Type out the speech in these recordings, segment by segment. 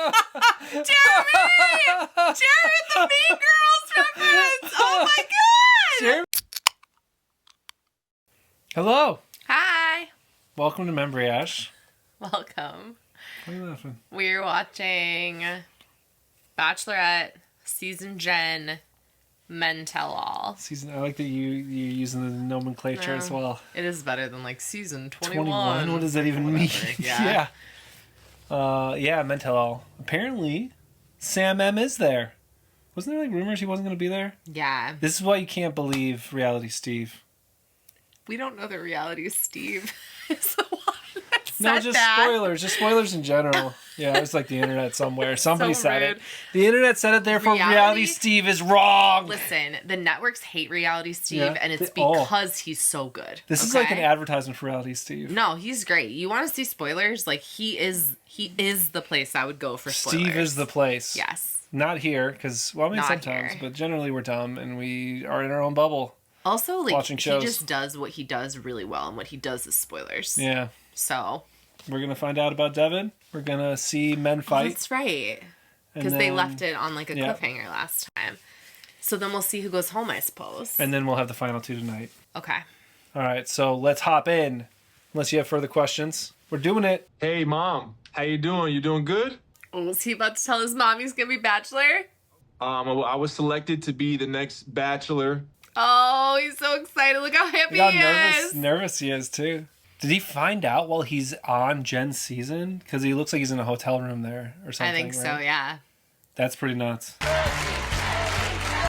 Jared, the Mean Girls reference! Oh my god! Jared. Hello. Hi. Welcome to Membriash. Welcome. Why are you laughing? We're watching Bachelorette Jenn Men Tell All. I like that you're using the nomenclature as well. It is better than like season 21. 21? What does that even mean? Yeah. Yeah, Men Tell All. Apparently, Sam M is there. Wasn't there like rumors he wasn't going to be there? Yeah. This is why you can't believe Reality Steve. We don't know that Reality Steve is the one that said No, just that. spoilers. Just spoilers in general. Yeah, it was like the internet somewhere. Somebody So said rude. it. The internet said it, therefore Reality Steve is wrong. Listen, the networks hate Reality Steve, Yeah. and it's because he's so good. This is like an advertisement for Reality Steve. No, he's great. You want to see spoilers? Like, he is the place I would go for spoilers. Steve is the place. Yes. Not here, because, well, I mean, Not sometimes, here. but generally we're dumb, and we are in our own bubble. Also, like, Watching he shows. just does what he does really well, and what he does is spoilers. Yeah. So. We're going to find out about Devon. We're going to see men fight. That's right. Because they left it on, like, a cliffhanger last time. So then we'll see who goes home, I suppose. And then we'll have the final two tonight. Okay. All right, so let's hop in. Unless you have further questions. We're doing it. Hey, Mom. How you doing? You doing good? Oh, was he about to tell his mom he's going to be Bachelor? I was selected to be the next Bachelor. Oh, he's so excited. Look how happy Look he how is. nervous he is, too. Did he find out while he's on Jen's season? Because he looks like he's in a hotel room there or something. I think so, yeah. That's pretty nuts.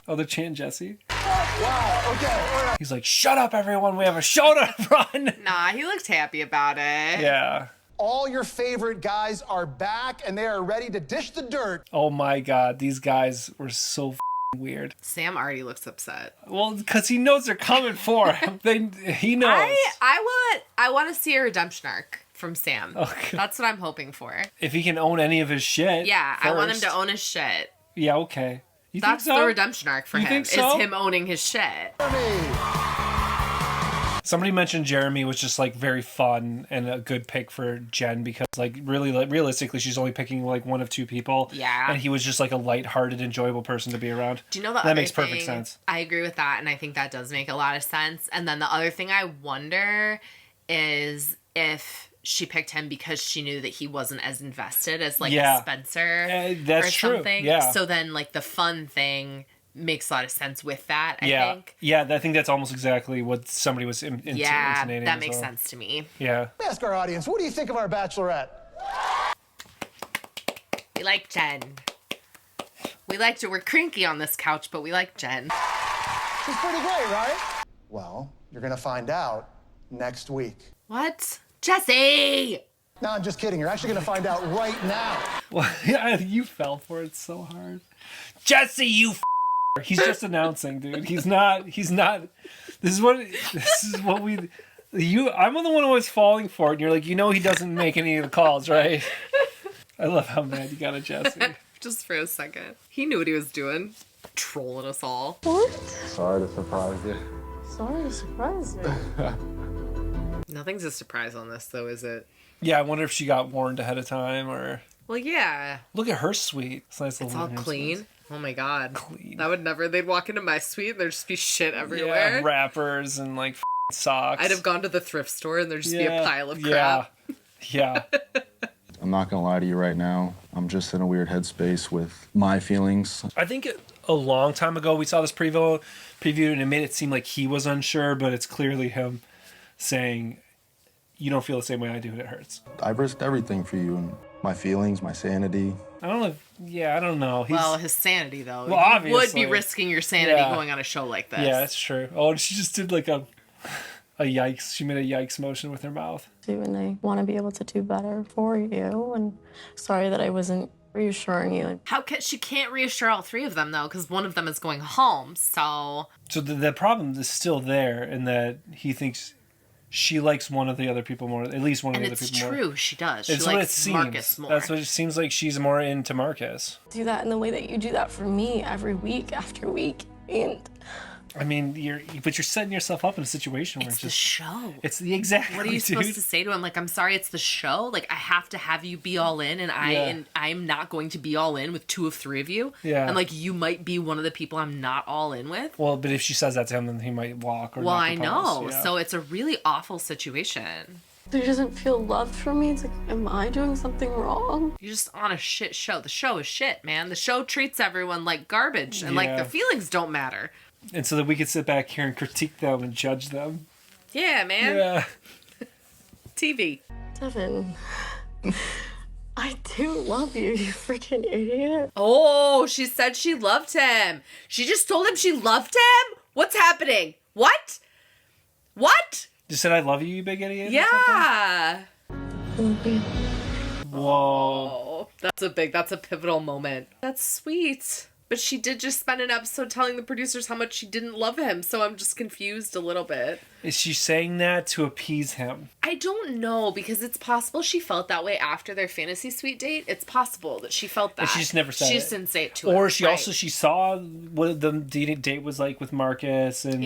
Oh, they're chanting Jesse. Wow, okay, all right. He's like, shut up, everyone. We have a show to run. Nah, he looked happy about it. Yeah. All your favorite guys are back, and they are ready to dish the dirt. Oh, my God. These guys were so weird. Sam already looks upset. Well, because he knows they're coming for him. He knows. I want to see a redemption arc from Sam. Okay. That's what I'm hoping for. If he can own any of his shit. Yeah, first. I want him to own his shit. Yeah, okay. You That's think so? the redemption arc for You him. think so? Is him owning his shit. Somebody mentioned Jeremy was just like very fun and a good pick for Jen because like really like, realistically she's only picking like one of two people. Yeah. And he was just like a lighthearted, enjoyable person to be around. Do you know that makes perfect sense? I agree with that, and I think that does make a lot of sense. And then the other thing I wonder is if she picked him because she knew that he wasn't as invested as like Spencer that's or true. something. Yeah. So then like the fun thing makes a lot of sense with that, I think. Yeah, I think that's almost exactly what somebody was intonating. That makes sense to me. Yeah. Let me ask our audience, what do you think of our Bachelorette? We like Jen. We liked her. We're cranky on this couch, but we like Jen. She's pretty great, right? Well, you're gonna find out next week. What? Jesse! No, I'm just kidding. You're actually gonna find out right now. Well, yeah, you fell for it so hard. Jesse, you He's just announcing, dude. He's not. This is what we. I'm the one who was falling for it, and you're like, he doesn't make any of the calls, right? I love how mad you got at Jesse. Just for a second. He knew what he was doing. Trolling us all. What? Sorry to surprise you. Sorry to surprise you. Nothing's a surprise on this, though, is it? Yeah, I wonder if she got warned ahead of time, or... Well, yeah. Look at her suite. It's nice. It's all clean. Space. Oh my god. Clean. That would never... They'd walk into my suite and there'd just be shit everywhere. Yeah, wrappers and, like, socks. I'd have gone to the thrift store and there'd just be a pile of crap. Yeah. I'm not gonna lie to you right now. I'm just in a weird headspace with my feelings. I think a long time ago we saw this preview and it made it seem like he was unsure, but it's clearly him saying, you don't feel the same way I do and it hurts. I risked everything for you, and my feelings, my sanity. I don't know. Well, his sanity, though. Well, you obviously. would be risking your sanity going on a show like this. Yeah, that's true. Oh, and she just did like a yikes. She made a yikes motion with her mouth. And I want to be able to do better for you. And sorry that I wasn't reassuring you. She can't reassure all three of them, though, because one of them is going home, so... So the problem is still there in that he thinks she likes one of the other people more, at least one of the other people more. And it's true, she does. It's she what it likes seems. Marcus more. That's what it seems like. She's more into Marcus. Do that in the way that you do that for me every week after week. And I mean, you're setting yourself up in a situation where it's the show. It's the exact. What are you supposed to say to him? Like, I'm sorry, it's the show. Like, I have to have you be all in, and I'm not going to be all in with 2 of 3 of you. Yeah. And like, you might be one of the people I'm not all in with. Well, but if she says that to him, then he might walk. Or well, not I propose. know. Yeah. So it's a really awful situation. He doesn't feel loved from me. It's like, am I doing something wrong? You're just on a shit show. The show is shit, man. The show treats everyone like garbage, and like their feelings don't matter. And so that we could sit back here and critique them and judge them. Yeah, man. Yeah. TV. Devon, I do love you, you freaking idiot. Oh, she said she loved him. She just told him she loved him? What's happening? What? What? Just said I love you, you big idiot? Yeah. Whoa. Oh, that's a pivotal moment. That's sweet. But she did just spend an episode telling the producers how much she didn't love him, so I'm just confused a little bit. Is she saying that to appease him? I don't know, because it's possible she felt that way after their fantasy suite date. It's possible that she felt that. And she just never said it. She just didn't say it to him. Or she also, she saw what the date was like with Marcus, and,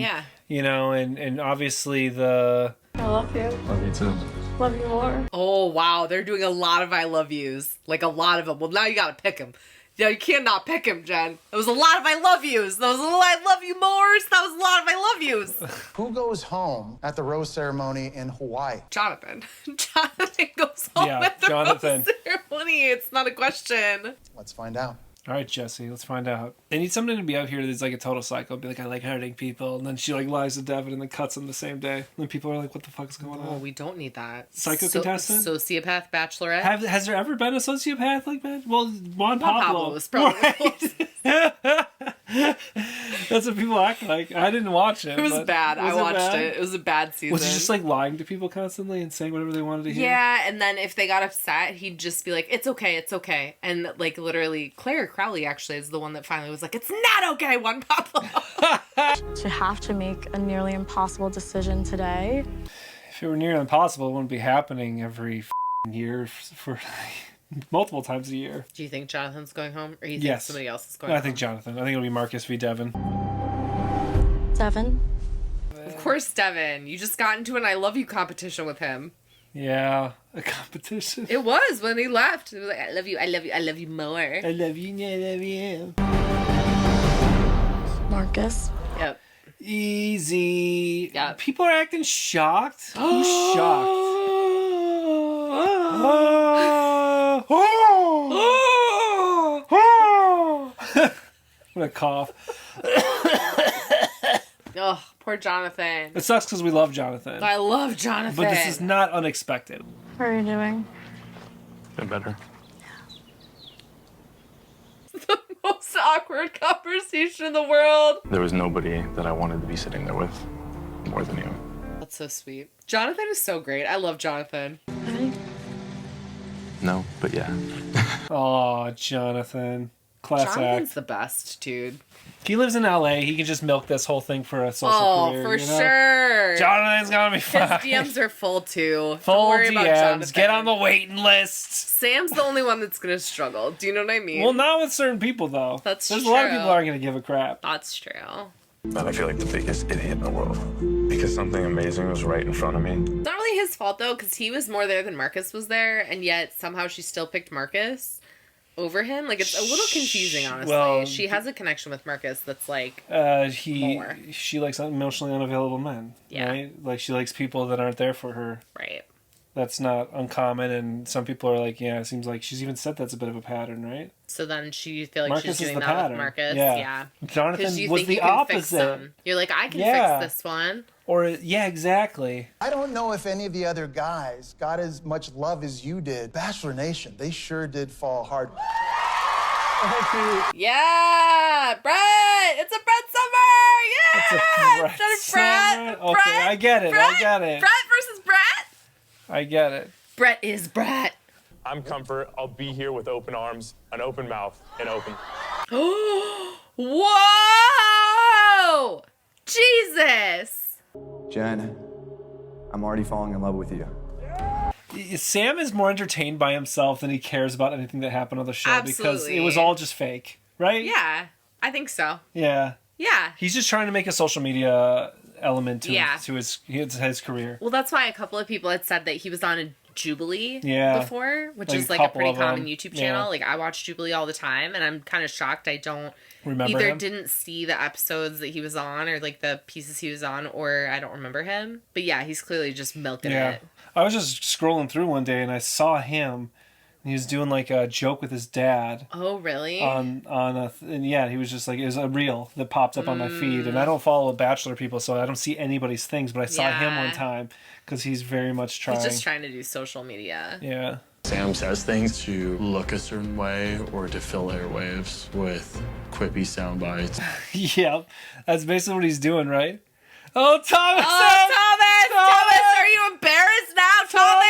you know, and obviously the... I love you. Love you too. Love you more. Oh, wow. They're doing a lot of I love yous. Like, a lot of them. Well, now you gotta pick them. Yeah, you cannot pick him, Jen. That was a lot of I love yous. That was a little I love you mores. That was a lot of I love yous. Who goes home at the rose ceremony in Hawaii? Jonathan. Jonathan goes home at the rose ceremony. It's not a question. Let's find out. All right, Jesse, let's find out. They need somebody to be out here that's like a total psycho. Be like, I like hurting people. And then she like lies to Devon and then cuts him the same day. And then people are like, what the fuck is going Oh, on? we don't need that. Psycho contestant? Sociopath bachelorette? Has there ever been a sociopath like that? Well, Juan Pablo. was probably That's what people act like. I didn't watch it. It was bad. I watched it. It was a bad season. Was he just like lying to people constantly and saying whatever they wanted to hear? Yeah, and then if they got upset, he'd just be like, it's okay, it's okay. And like literally, Claire Crowley actually is the one that finally was like, it's not okay, Juan Pablo. To have to make a nearly impossible decision today. If it were nearly impossible, it wouldn't be happening every year for multiple times a year. Do you think Jonathan's going home? Or you think somebody else is going home? home? I think Jonathan. I think it'll be Marcus v. Devon. Devon? Of course, Devon. You just got into an I love you competition with him. Yeah, a competition. It was when he left. It was like, I love you, I love you, I love you more. I love you, I love you. Marcus? Yep. Easy. Yep. People are acting shocked. Who's shocked? I'm gonna cough. Oh, poor Jonathan. It sucks because we love Jonathan. I love Jonathan. But this is not unexpected. How are you doing? Been better. The most awkward conversation in the world. There was nobody that I wanted to be sitting there with more than you. That's so sweet. Jonathan is so great. I love Jonathan. Ready? No, but yeah. Oh, Jonathan. Class Jonathan's act. the best, dude. He lives in LA. He can just milk this whole thing for a social career. For you know? sure. Jonathan's gonna be fine. His DMs are full too. Full Don't worry about DMs. Jonathan. Get on the waiting list. Sam's the only one that's gonna struggle. Do you know what I mean? Well, not with certain people though. That's There's true. a lot of people that aren't gonna give a crap. That's true. I feel like the biggest idiot in the world because something amazing was right in front of me. It's not really his fault though, because he was more there than Marcus was there, and yet somehow she still picked Marcus over him. Like, it's a little confusing, honestly. Well, she has a connection with Marcus that's like more. She likes emotionally unavailable men. Yeah. Right? Like she likes people that aren't there for her. Right. That's not uncommon, and some people are like, yeah, it seems like she's even said that's a bit of a pattern, right? So then you feel like Marcus she's is doing the that pattern. with Marcus. Yeah. Yeah. Jonathan you was think the you can fix opposite. them. You're like, I can Yeah. fix this one. Or yeah, exactly. I don't know if any of the other guys got as much love as you did. Bachelor Nation, they sure did fall hard. Yeah, Brett! It's a Brett summer! Yeah! It's a Brett Instead of Brett, summer? Okay, I get it. Brett, I get it. Brett versus Brett? I get it. Brett is Brett. I'm Comfort. I'll be here with open arms, an open mouth, and open. Whoa! Jesus! Jen, I'm already falling in love with you. Sam is more entertained by himself than he cares about anything that happened on the show because it was all just fake, right? Yeah, I think so. Yeah. Yeah. He's just trying to make a social media element to his career. Well, that's why a couple of people had said that he was on a Jubilee before, which is like a pretty common YouTube channel. Like I watch Jubilee all the time, and I'm kind of shocked I don't didn't see the episodes that he was on or like the pieces he was on, or I don't remember him. But yeah, he's clearly just milking it. I was just scrolling through one day and I saw him. He was doing like a joke with his dad. Oh, really? And he was just like, it was a reel that pops up on my feed, and I don't follow Bachelor people, so I don't see anybody's things. But I saw him one time because he's very much trying. He's just trying to do social media. Yeah. Sam says things to look a certain way or to fill airwaves with quippy sound bites. Yeah, that's basically what he's doing, right? Oh, Thomas! Thomas! Are you embarrassed now, Thomas?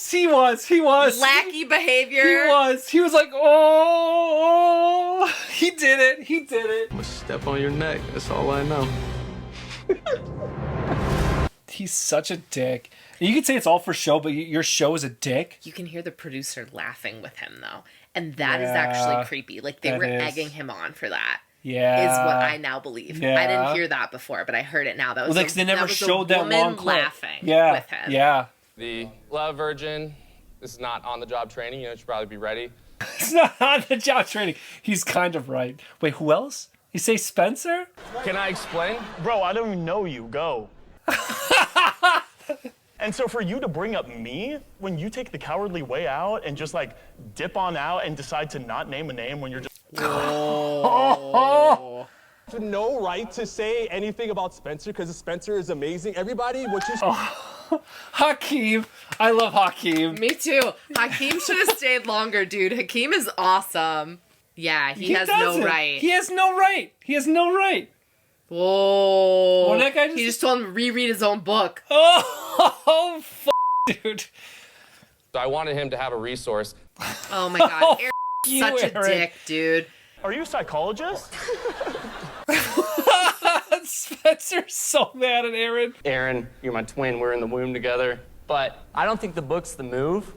He was. Lackey behavior. He was like, oh, he did it. I'm gonna step on your neck. That's all I know. He's such a dick. You could say it's all for show, but your show is a dick. You can hear the producer laughing with him, though. And that is actually creepy. Like, they were egging him on for that. Yeah. Is what I now believe. Yeah. I didn't hear that before, but I heard it now. That was they never showed that long clip. Laughing with him. Yeah. The love virgin. This is not on the job training. You should probably be ready. It's not on the job training. He's kind of right. Wait, who else? You say Spencer? Can I explain? Bro, I don't even know you. Go. And so for you to bring up me when you take the cowardly way out and just like dip on out and decide to not name a name when you're just no right to say anything about Spencer because Spencer is amazing. Everybody, what you Hakeem. I love Hakeem. Me too. Hakeem should have stayed longer, dude. Hakeem is awesome. Yeah, he has no right. He has no right. He has no right. Whoa. Well, that guy he just told him to reread his own book. Oh, dude. So I wanted him to have a resource. Oh my God. Aaron's such a dick, dude. Are you a psychologist? Spencer's so mad at Aaron. Aaron, you're my twin. We're in the womb together. But I don't think the book's the move.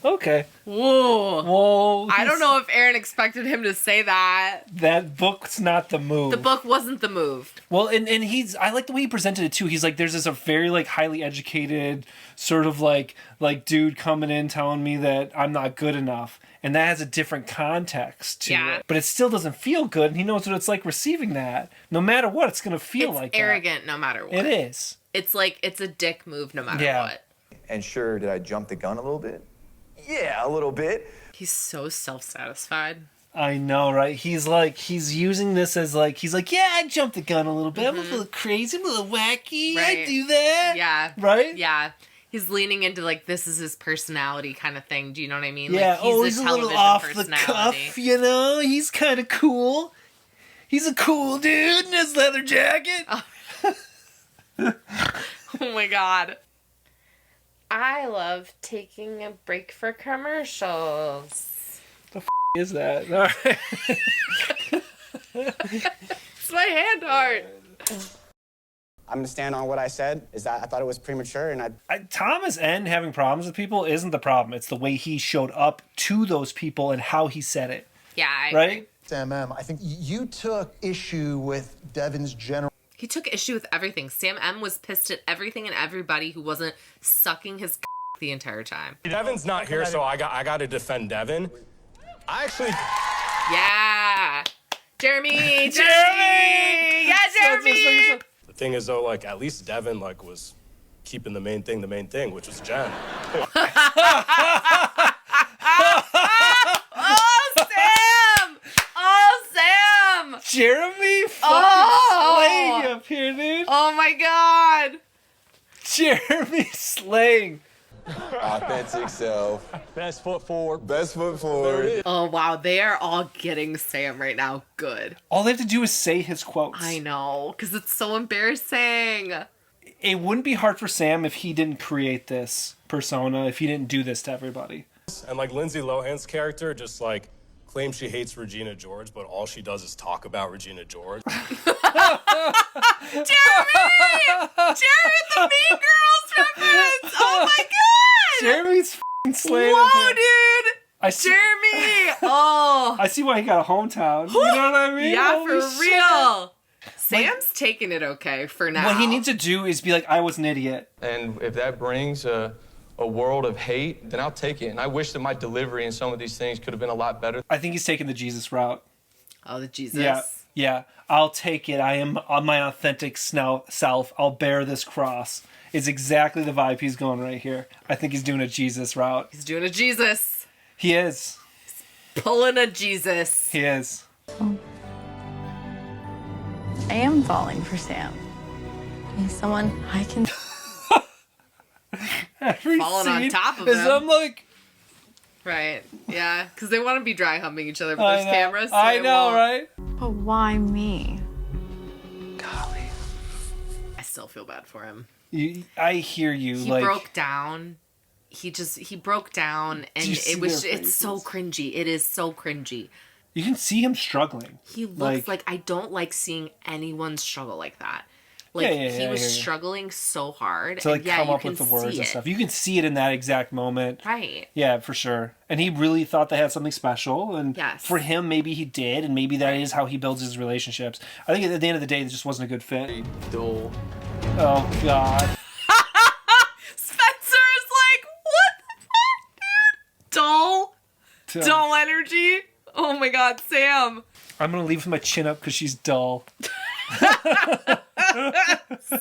Okay. Whoa. I don't know if Aaron expected him to say that. That book's not the move. The book wasn't the move. Well, and I like the way he presented it too. He's like, there's this a very like highly educated sort of like dude coming in telling me that I'm not good enough. And that has a different context to it. But it still doesn't feel good, and he knows what it's like receiving that. No matter what, it's gonna feel like arrogant no matter what. It is. It's like it's a dick move no matter what. And sure, did I jump the gun a little bit? Yeah, a little bit. He's so self-satisfied. I know, right? He's using this as he's like, yeah, I jumped the gun a little bit. I'm a little crazy, I'm a little wacky. Right. I do that. Yeah. Right? Yeah. He's leaning into this is his personality kind of thing. Do you know what I mean? Yeah. Like, he's a little off the cuff, you know? He's kind of cool. He's a cool dude in his leather jacket. Oh my God. I love taking a break for commercials. The is that? All right. It's my hand art. I'm gonna stand on what I said. Is that I thought it was premature, and Thomas N having problems with people isn't the problem. It's the way he showed up to those people and how he said it. Yeah, I agree. Sam M, I think you took issue with Devon's general. He took issue with everything. Sam M was pissed at everything and everybody who wasn't sucking his the entire time. Devin's not here, so I got to defend Devon. I actually. Yeah, Jeremy. Yeah, Jeremy. The thing is, though, at least Devon was keeping the main thing, which was Jen. Jeremy fucking slaying up here, dude. Oh my God. Jeremy slaying. Authentic self. Best foot forward. Best foot forward. Oh wow, they are all getting Sam right now. Good. All they have to do is say his quotes. I know, because it's so embarrassing. It wouldn't be hard for Sam if he didn't create this persona, if he didn't do this to everybody. And Lindsay Lohan's character just claims she hates Regina George, but all she does is talk about Regina George. Jeremy! Jeremy, the Mean Girls reference! Oh my God! Jeremy's f***ing slaying. Whoa, dude! Jeremy! Oh! I see why he got a hometown. You know what I mean? Yeah, Holy for shit. real. Sam's taking it okay for now. What he needs to do is be like, I was an idiot. And if that brings a world of hate, then I'll take it. And I wish that my delivery and some of these things could have been a lot better. I think he's taking the Jesus route. Oh, the Jesus. Yeah. I'll take it. I am on my authentic self. I'll bear this cross. It's exactly the vibe he's going right here. I think he's doing a Jesus route. He's doing a Jesus. He is. He's pulling a Jesus. He is. I am falling for Sam. He's someone I can... Falling on top of him. I'm like... Right, yeah, because they want to be dry humping each other, but there's cameras. So I know, right? But why me? Golly. I still feel bad for him. I hear you. He broke down. He broke down, and it's so cringy. It is so cringy. You can see him struggling. He looks like I don't like seeing anyone struggle like that. Like, he was struggling so hard. To, come up with the words and stuff. You can see it in that exact moment. Right. Yeah, for sure. And he really thought they had something special. And for him, maybe he did. And maybe that is how he builds his relationships. I think at the end of the day, it just wasn't a good fit. Dull. Oh, God. Spencer is like, what the fuck, dude? Dull? Dull energy? Oh, my God, Sam. I'm going to leave with my chin up because she's dull.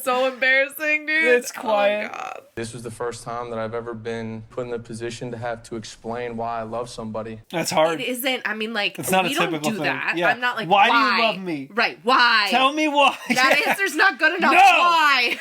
So embarrassing, dude. It's quiet. Oh my God. This was the first time that I've ever been put in the position to have to explain why I love somebody. That's hard. It isn't. I mean, like, it's not we a typical don't do thing. that. Yeah. I'm not like, why do you love me? Right. Why? Tell me why. That answer's not good enough. No! Why?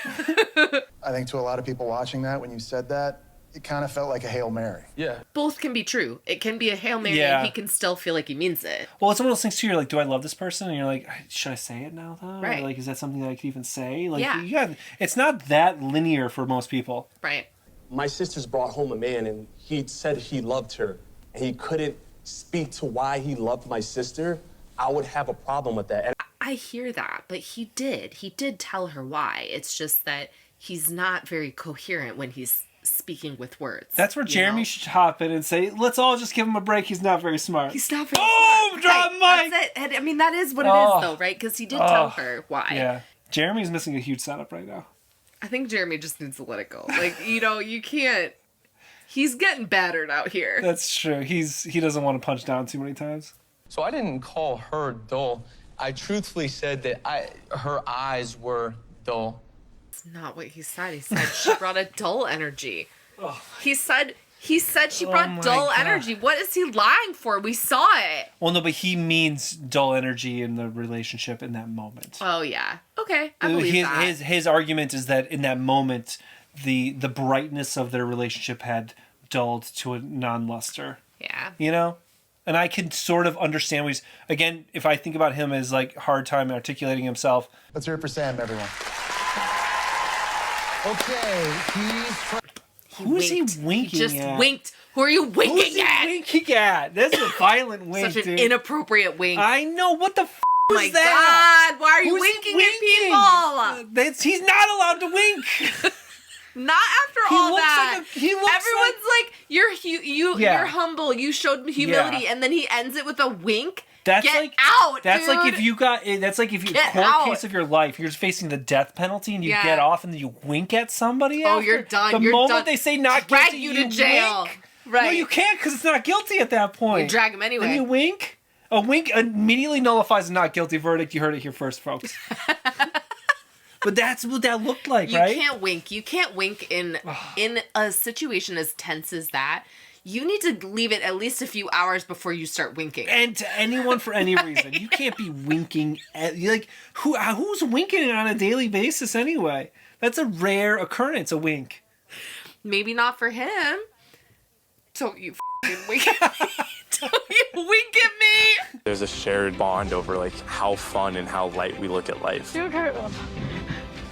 I think to a lot of people watching that, when you said that, it kind of felt like a Hail Mary. Yeah. Both can be true. It can be a Hail Mary and he can still feel like he means it. Well, it's one of those things too, you're like, do I love this person? And you're like, should I say it now though? Right. Or like, is that something that I could even say? Like, yeah. It's not that linear for most people. Right. My sister's brought home a man and he said he loved her and he couldn't speak to why he loved my sister. I would have a problem with that. And I hear that, but he did tell her why. It's just that he's not very coherent when he's speaking with words. That's where Jeremy should hop in and say, let's all just give him a break. He's not very smart. He's not very smart. Boom! Drop mic! That's it. And, I mean, that is what it is, though, right? Because he did tell her why. Yeah. Jeremy's missing a huge setup right now. I think Jeremy just needs to let it go. Like, you can't... He's getting battered out here. That's true. He doesn't want to punch down too many times. So I didn't call her dull. I truthfully said that her eyes were dull. That's not what he said. He said she brought a dull energy. He said she brought dull energy. What is he lying for? We saw it. Well, no, but he means dull energy in the relationship in that moment. Oh, yeah. Okay, I believe that. His argument is that in that moment, the brightness of their relationship had dulled to a non-luster. Yeah. You know? And I can sort of understand what he's... Again, if I think about him as, like, hard time articulating himself. Let's hear it for Sam, everyone. Okay, Who is he winking He just at? winked. Who are you winking Who's he at? winking at? That's a violent wink, Such an dude. inappropriate wink. I know. What the f*** Oh was my that? God, why are you Who's winking winking? at people? He's not allowed to wink. Not after He all looks that. like he looks Everyone's like, you're humble. You showed humility, Yeah. and then he ends it with a wink. That's Get like out. That's dude. like if you got. That's like if you Get court out. case of your life, you're facing the death penalty, and you Yeah. get off, and then you wink at somebody. Oh, after. you're done. The You're moment done. they say not Drag guilty, you to jail. Wink. Right. No, you can't because it's not guilty at that point. You drag him anyway. And you wink. A wink immediately nullifies a not guilty verdict. You heard it here first, folks. But that's what that looked like, right? You can't wink. You can't wink in a situation as tense as that. You need to leave it at least a few hours before you start winking. And to anyone for any reason, you can't be winking at who's winking on a daily basis anyway. That's a rare occurrence. A wink. Maybe not for him. Don't you f***ing wink at me. Don't you wink at me. There's a shared bond over like how fun and how light we look at life.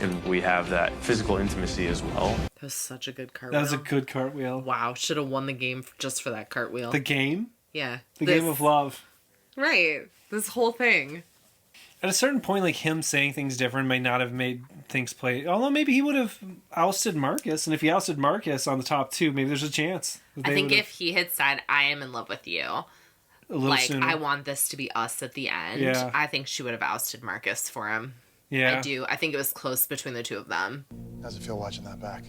And we have that physical intimacy as well. That was such a good cartwheel. That was a good cartwheel. Wow, should have won the game just for that cartwheel. The game? Yeah. The game of love. Right. This whole thing. At a certain point, like him saying things different may not have made things play. Although maybe he would have ousted Marcus, and if he ousted Marcus on the top 2, maybe there's a chance. I think if he had said, "I am in love with you," like sooner. I want this to be us at the end. Yeah. I think she would have ousted Marcus for him. Yeah, I do. I think it was close between the two of them. How's it feel watching that back?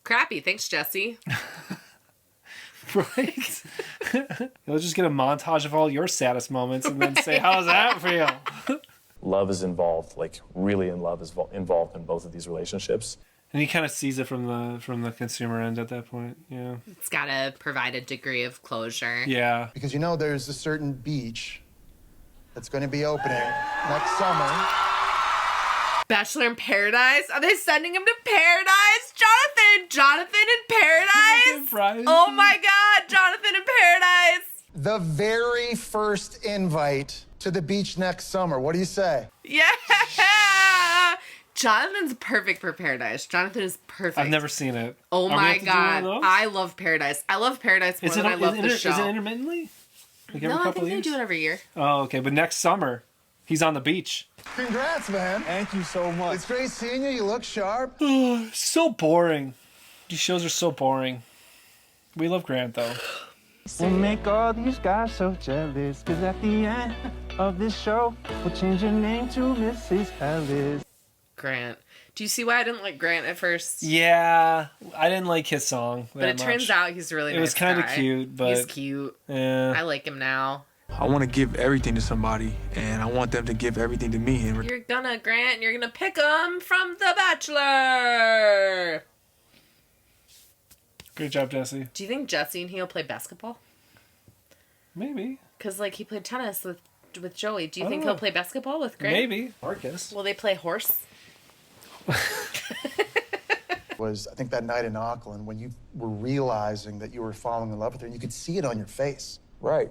Crappy. Thanks, Jesse. Right? You'll just get a montage of all your saddest moments and then say, how's that feel? Love is involved, like really love is involved in both of these relationships. And he kind of sees it from the consumer end at that point. Yeah. It's got to provide a degree of closure. Yeah. Because you know there's a certain beach that's going to be opening next summer. Bachelor in Paradise? Are they sending him to Paradise? Jonathan in Paradise? Oh my God, Jonathan in Paradise. The very first invite to the beach next summer. What do you say? Yeah. Jonathan's perfect for Paradise. Jonathan is perfect. I've never seen it. Oh my God. I love Paradise. I love Paradise more than I love the show. Is it intermittently? Like every couple they do it every year. Oh, okay. But next summer, he's on the beach. Congrats, man. Thank you so much. It's great seeing you. You look sharp. So boring. These shows are so boring. We love Grant, though. We'll make all these guys so jealous, because at the end of this show, we'll change your name to Mrs. Ellis. Grant. Do you see why I didn't like Grant at first? Yeah, I didn't like his song that But it turns out he's a really nice guy. It was kind of cute, but... He's cute. Yeah. I like him now. I want to give everything to somebody, and I want them to give everything to me. And you're gonna, Grant, you're gonna pick him from The Bachelor! Great job, Jesse. Do you think Jesse and he'll play basketball? Maybe. Because, like, he played tennis with Joey. Do you think he'll play basketball with Grant? Maybe. Marcus. Will they play horse? Was, I think, that night in Auckland when you were realizing that you were falling in love with her, and you could see it on your face. Right.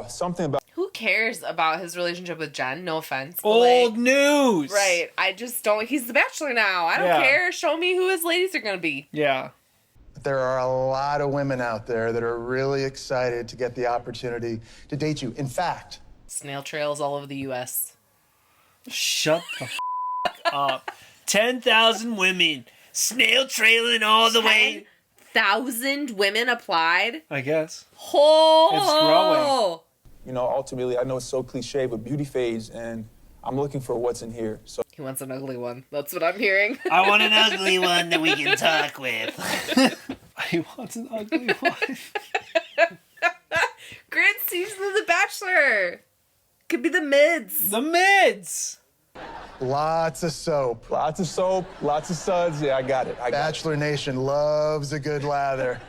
Something about... Who cares about his relationship with Jen? No offense. Old news! Right. I just don't... He's the Bachelor now. I don't care. Show me who his ladies are going to be. Yeah. There are a lot of women out there that are really excited to get the opportunity to date you. In fact... Snail trails all over the U.S. Shut the up. 10,000 women snail trailing all the way. 10,000 women applied? I guess. Oh! It's growing. You know, ultimately, I know it's so cliche, but beauty fades, and I'm looking for what's in here. So he wants an ugly one. That's what I'm hearing. I want an ugly one that we can talk with. He wants an ugly one. Grant season of The Bachelor. Could be the mids. The mids. Lots of soap. Lots of soap, lots of suds. Yeah, I got it. Bachelor Nation loves a good lather.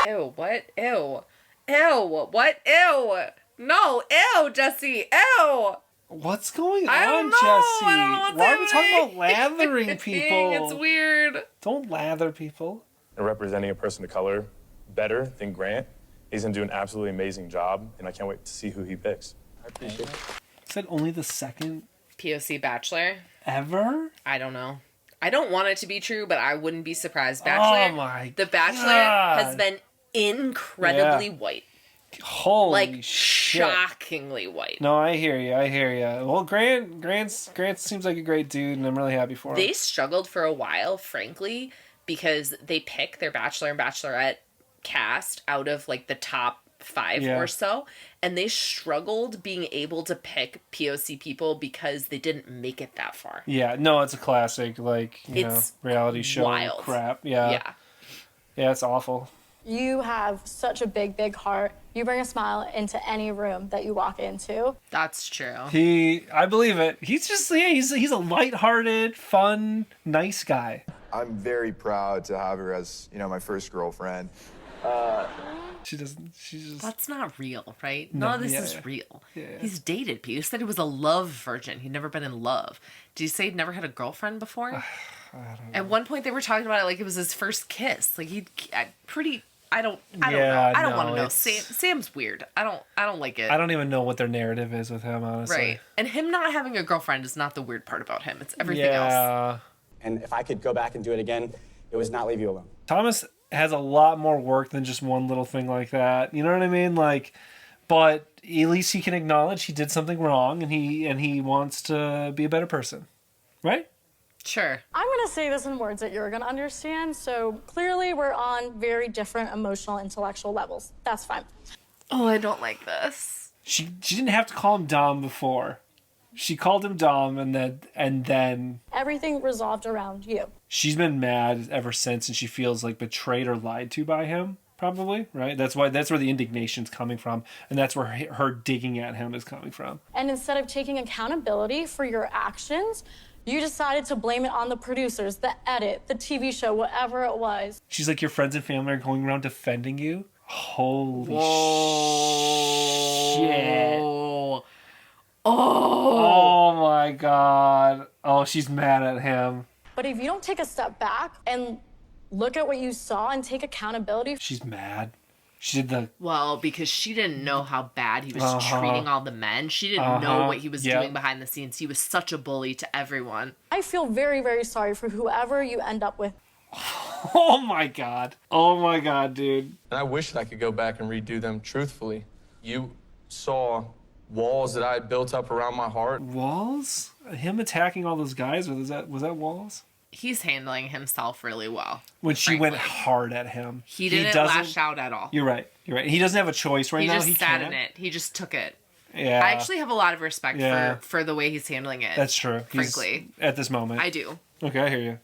Ew, what? Ew. Ew, what? Ew. No, ew, Jesse, ew. What's going I on, don't know. Jesse? I don't know what's Why are we talking about lathering people? It's weird. Don't lather people. And representing a person of color better than Grant. He's going to do an absolutely amazing job, and I can't wait to see who he picks. I appreciate it. Is that only the second POC Bachelor? Ever? I don't know. I don't want it to be true, but I wouldn't be surprised. Bachelor. Oh my The Bachelor has been incredibly white. Holy shit. Shockingly white. No, I hear you. Well, Grant seems like a great dude, and I'm really happy for him. They struggled for a while, frankly, because they pick their Bachelor and Bachelorette cast out of like the top 5 or so, and they struggled being able to pick POC people because they didn't make it that far. Yeah, no, it's a classic, like, you know, reality show wild. Crap. Yeah, it's awful. You have such a big heart. You bring a smile into any room that you walk into. That's true. I believe it. He's just, he's a lighthearted, fun, nice guy. I'm very proud to have her as, you know, my first girlfriend. She's just... That's not real, right? No, None of this is real. Yeah. He's dated people. He said he was a love virgin. He'd never been in love. Did you say he'd never had a girlfriend before? I don't know. At one point they were talking about it like it was his first kiss. Like I don't know. Yeah, I don't want to know. it's- Sam's weird. I don't like it. I don't even know what their narrative is with him, honestly. Right. And him not having a girlfriend is not the weird part about him. It's everything else. And if I could go back and do it again, it was not leave you alone. Thomas has a lot more work than just one little thing like that. You know what I mean? Like, but at least he can acknowledge he did something wrong, and he wants to be a better person, right? Sure. I'm going to say this in words that you're going to understand. So clearly we're on very different emotional, intellectual levels. That's fine. Oh, I don't like this. She didn't have to call him Dom before. She called him Dom, and then everything resolved around you. She's been mad ever since, and she feels like betrayed or lied to by him, probably, right? That's where the indignation's coming from, and that's where her digging at him is coming from. And instead of taking accountability for your actions, you decided to blame it on the producers, the edit, the TV show, whatever it was. She's like, your friends and family are going around defending you? Holy shit. Oh my God. Oh, she's mad at him. But if you don't take a step back and look at what you saw and take accountability. She's mad. She did the... Well, because she didn't know how bad he was treating all the men. She didn't know what he was doing behind the scenes. He was such a bully to everyone. I feel very, very sorry for whoever you end up with. Oh my God. Oh my God, dude. And I wish that I could go back and redo them truthfully. You saw walls that I had built up around my heart. Walls? Him attacking all those guys? Was that walls? He's handling himself really well. When she went hard at him. He didn't lash out at all. You're right. He doesn't have a choice right now. He just sat in it. He just took it. Yeah. I actually have a lot of respect for the way he's handling it. That's true. Frankly. At this moment. I do. Okay, I hear you.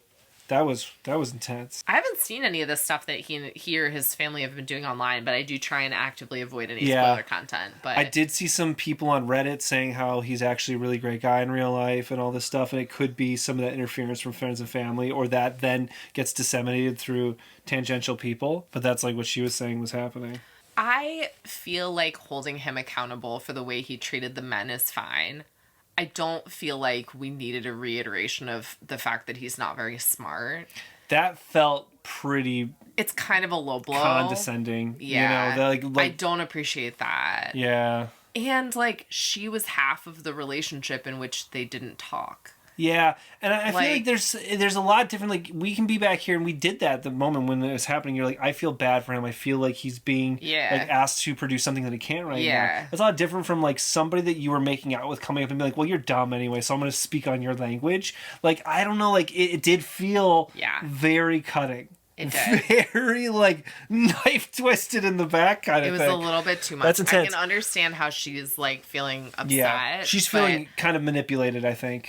That was intense. I haven't seen any of the stuff that he or his family have been doing online, but I do try and actively avoid any spoiler content. But I did see some people on Reddit saying how he's actually a really great guy in real life and all this stuff, and it could be some of that interference from friends and family, or that then gets disseminated through tangential people. But that's like what she was saying was happening. I feel like holding him accountable for the way he treated the men is fine. I don't feel like we needed a reiteration of the fact that he's not very smart. That felt pretty... It's kind of a low blow. Condescending. Yeah. You know, I don't appreciate that. Yeah. And, like, she was half of the relationship in which they didn't talk. Yeah, and I feel like there's a lot different. Like, we can be back here, and we did that at the moment when it was happening. You're like, I feel bad for him. I feel like he's being like asked to produce something that he can't right now. It's a lot different from like somebody that you were making out with coming up and be like, well, you're dumb anyway, so I'm going to speak on your language. Like, I don't know, like it did feel very cutting. It did. Very, like, knife twisted in the back kind of thing. It was a little bit too much. That's intense. I can understand how she's, like, feeling upset. Yeah, she's feeling kind of manipulated, I think.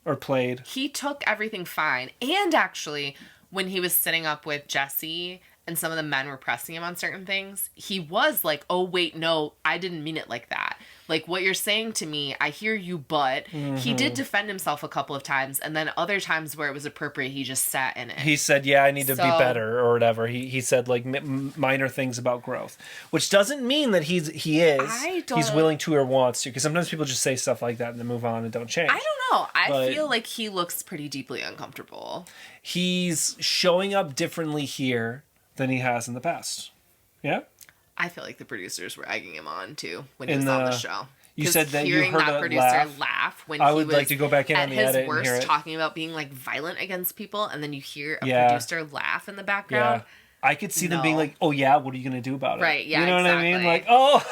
Or played. He took everything fine. And actually, when he was sitting up with Jesse and some of the men were pressing him on certain things, he was like, oh, wait, no, I didn't mean it like that. Like, what you're saying to me, I hear you, but he did defend himself a couple of times, and then other times where it was apappropriate, he just sat in it. He said, yeah, I need to be better, or whatever. He said, like, minor things about growth, which doesn't mean that he's willing to or wants to, because sometimes people just say stuff like that and then move on and don't change. I don't know. I feel like he looks pretty deeply uncomfortable. He's showing up differently here than he has in the past. Yeah? I feel like the producers were egging him on, too, when he was on the show. You said that you heard that producer laugh when he was like to go back in at on the his edit worst, and hear it. talking about being, like, violent against people, and then you hear a producer laugh in the background. Yeah. I could see them being like, oh, yeah, what are you going to do about it? Right, yeah, you know what I mean? Like, oh,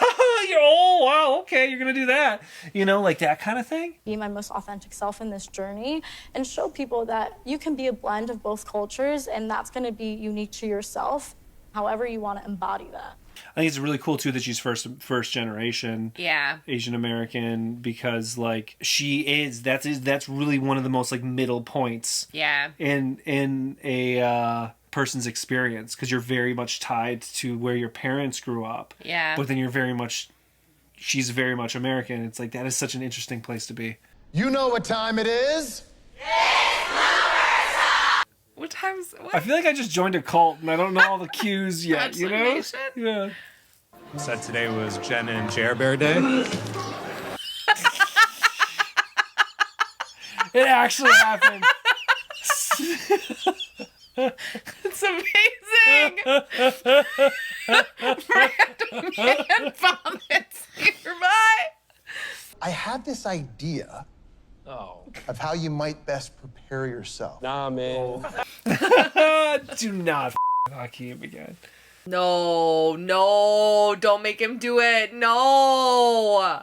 wow, okay, you're going to do that. You know, like that kind of thing. Be my most authentic self in this journey and show people that you can be a blend of both cultures, and that's going to be unique to yourself, however you want to embody that. I think it's really cool too that she's first generation Asian American, because like that's really one of the most like middle points in a person's experience, because you're very much tied to where your parents grew up, but then she's very much American. It's like that is such an interesting place to be. You know what time it is? What time's what? I feel like I just joined a cult and I don't know all the cues yet, you know? Yeah. Said today was Jen and Jer Bear Day. It actually happened. It's amazing. Random man vomits nearby. I had this idea of how you might best prepare yourself. Nah, man. Do not Hakeem again. No, don't make him do it. No.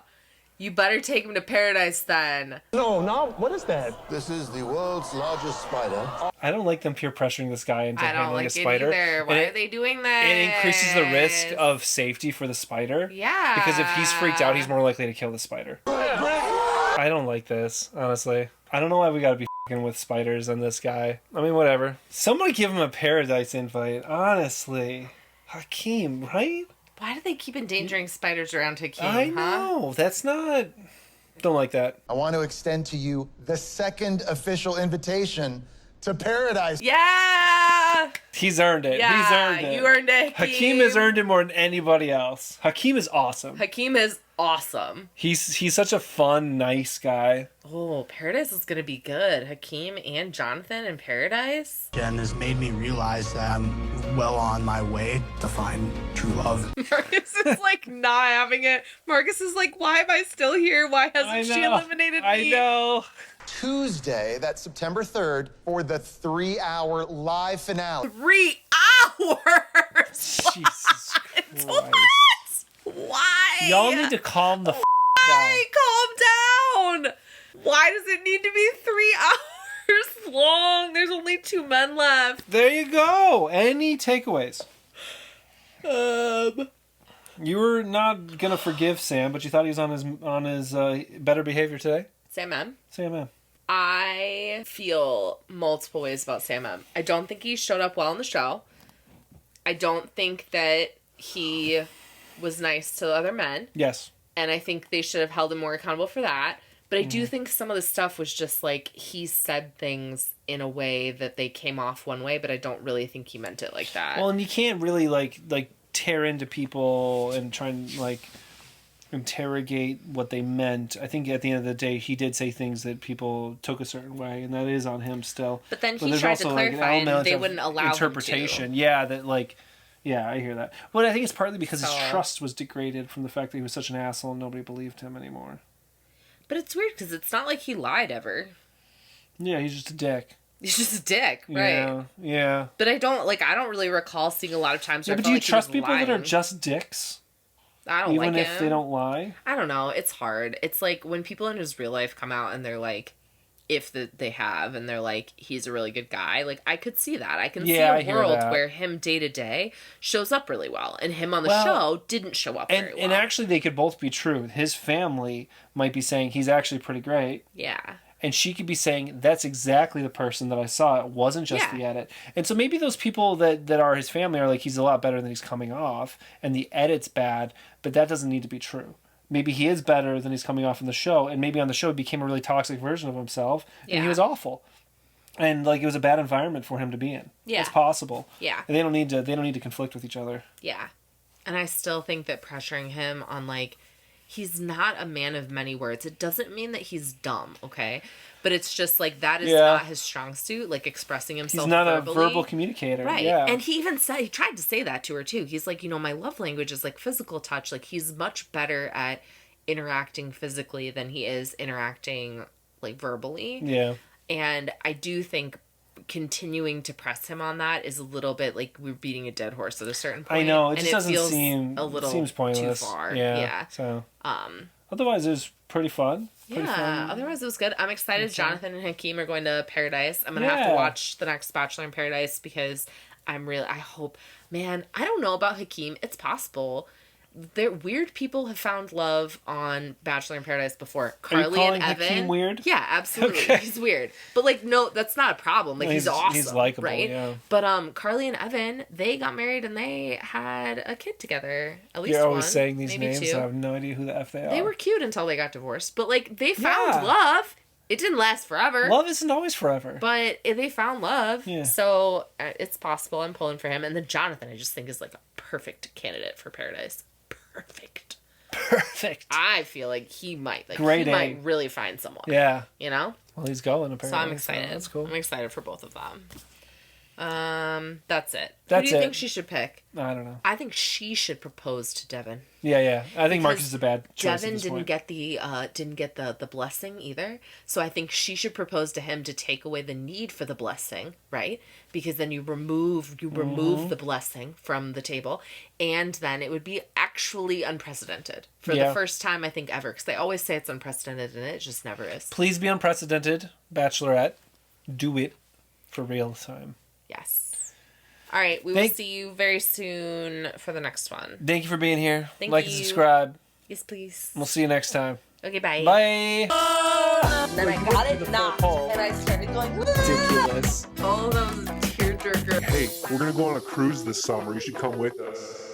You better take him to paradise then. No, what is that? This is the world's largest spider. I don't like them peer pressuring this guy into handling a spider. Either. Why are they doing that? It increases the risk of safety for the spider. Yeah. Because if he's freaked out, he's more likely to kill the spider. I don't like this, honestly. I don't know why we gotta be f***ing with spiders and this guy. I mean, whatever. Somebody give him a paradise invite, honestly. Hakeem, right? Why do they keep endangering spiders around Hakeem, I know. That's not... Don't like that. I want to extend to you the second official invitation to paradise. Yeah! He's earned it. Yeah, He's earned it. You earned it, Hakeem has earned it more than anybody else. Hakeem is awesome. Hakeem is awesome. He's such a fun, nice guy. Oh, Paradise is gonna be good. Hakeem and Jonathan in Paradise. Jen has made me realize that I'm well on my way to find true love. Marcus is like not having it. Marcus is like, why am I still here? Why hasn't she eliminated me? I know. Tuesday, that's September 3rd, for the 3-hour live finale. 3 hours? Jesus Christ. What? Why? Y'all need to calm the down. Calm down. Why does it need to be 3 hours long? There's only 2 men left. There you go. Any takeaways? You were not gonna forgive Sam, but you thought he was on his better behavior today? Sam M. Sam M. I feel multiple ways about Sam M. I don't think he showed up well in the show. I don't think that he was nice to the other men. Yes. And I think they should have held him more accountable for that. But I do think some of the stuff was just like he said things in a way that they came off one way, but I don't really think he meant it like that. Well, and you can't really like tear into people and try and like interrogate what they meant. I think at the end of the day, he did say things that people took a certain way, and that is on him still. But then he tried to clarify, and they wouldn't allow interpretation. Him to. Yeah, that like. Yeah, I hear that. Well, I think it's partly because his trust was degraded from the fact that he was such an asshole and nobody believed him anymore. But it's weird because it's not like he lied ever. Yeah, he's just a dick. He's just a dick, right? Yeah. But I don't really recall seeing a lot of times. Yeah, but do you trust people that are just dicks? I don't even like if they don't lie. I don't know. It's hard. It's like when people in his real life come out and they're like, they have, and they're like, he's a really good guy. Like, I could see that. I can see a world where him day to day shows up really well, and him on the show didn't show up very well. And actually, they could both be true. His family might be saying he's actually pretty great. Yeah. And she could be saying, that's exactly the person that I saw. It wasn't just the edit. And so maybe those people that are his family are like, he's a lot better than he's coming off, and the edit's bad, but that doesn't need to be true. Maybe he is better than he's coming off in the show, and maybe on the show he became a really toxic version of himself, and he was awful. And like it was a bad environment for him to be in. Yeah. It's possible. Yeah. And they don't need to conflict with each other. Yeah. And I still think that pressuring him on like he's not a man of many words. It doesn't mean that he's dumb, okay? But it's just like that is not his strong suit, like expressing himself verbally. He's not a verbal communicator. Right. Yeah. And he even said, he tried to say that to her too. He's like, my love language is like physical touch. Like he's much better at interacting physically than he is interacting like verbally. Yeah. And I do think continuing to press him on that is a little bit like we're beating a dead horse at a certain point. I know. It just doesn't seem a little seems pointless. too far. Yeah. So otherwise it was pretty fun. Otherwise it was good. I'm excited Jonathan and Hakeem are going to Paradise. I'm going to have to watch the next Bachelor in Paradise because I hope, man, I don't know about Hakeem. It's possible. Weird people have found love on Bachelor in Paradise before. Carly and Evan. Hakeem weird? Yeah, absolutely. Okay. He's weird. But like, no, that's not a problem. Like, he's awesome. He's likable, right? Yeah. But Carly and Evan, they got married and they had a kid together. At least You're one. always saying these maybe names. two. I have no idea who the F they are. They were cute until they got divorced. But like, they found love. It didn't last forever. Love isn't always forever. But they found love. Yeah. So it's possible. I'm pulling for him. And then Jonathan, I just think is like a perfect candidate for Paradise. Perfect. I feel like he might. Like might really find someone. Yeah. You know? Well, he's going apparently. So I'm excited. That's cool. I'm excited for both of them. That's it. That's Who do you it. think she should pick? I don't know. I think she should propose to Devon. Yeah. I think Marcus is a bad choice. Devon didn't get the blessing either. So I think she should propose to him to take away the need for the blessing, right? Because then you remove the blessing from the table, and then it would be actually unprecedented for the first time I think ever. Because they always say it's unprecedented, and it just never is. Please be unprecedented, Bachelorette. Do it for real time. Yes. All right, we will see you very soon for the next one. Thank you for being here. Thank like you. and subscribe. Yes, please. We'll see you next time. Okay, bye. Bye. Then I got it knocked, and I started going, ridiculous. Oh, that was a tearjerker. Hey, we're gonna go on a cruise this summer. You should come with us.